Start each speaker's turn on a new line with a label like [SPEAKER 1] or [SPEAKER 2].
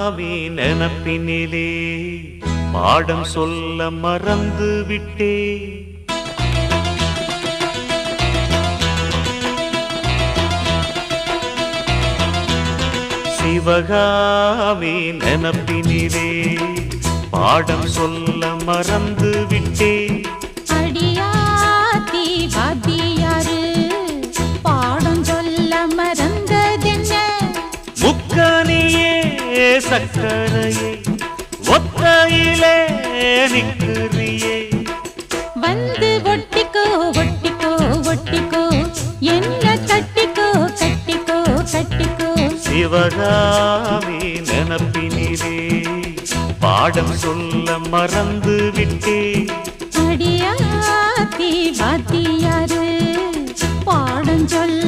[SPEAKER 1] நினப்பினிலே பாடம் சொல்ல மறந்து விட்டே. சிவகாமி நினப்பினிலே பாடம் சொல்ல மறந்து விட்டே.
[SPEAKER 2] அடியாத்தி வாத்தியாரு பாடம் சொல்ல மறந்ததென்ன?
[SPEAKER 1] முக்கனியே சக்கரையே ஒத்தையிலே நிற்கிறியே.
[SPEAKER 2] வந்து ஒட்டிக்கோ ஒட்டிக்கோ ஒட்டிக்கோ, என்ன கட்டிக்கோ கட்டிக்கோ கட்டிக்கோ.
[SPEAKER 1] சிவகாமி நினப்பினிலே பாடம் சொல்ல மறந்து விட்டே.
[SPEAKER 2] அடியாத்தி வாத்தியாரு பாடம் சொல்ல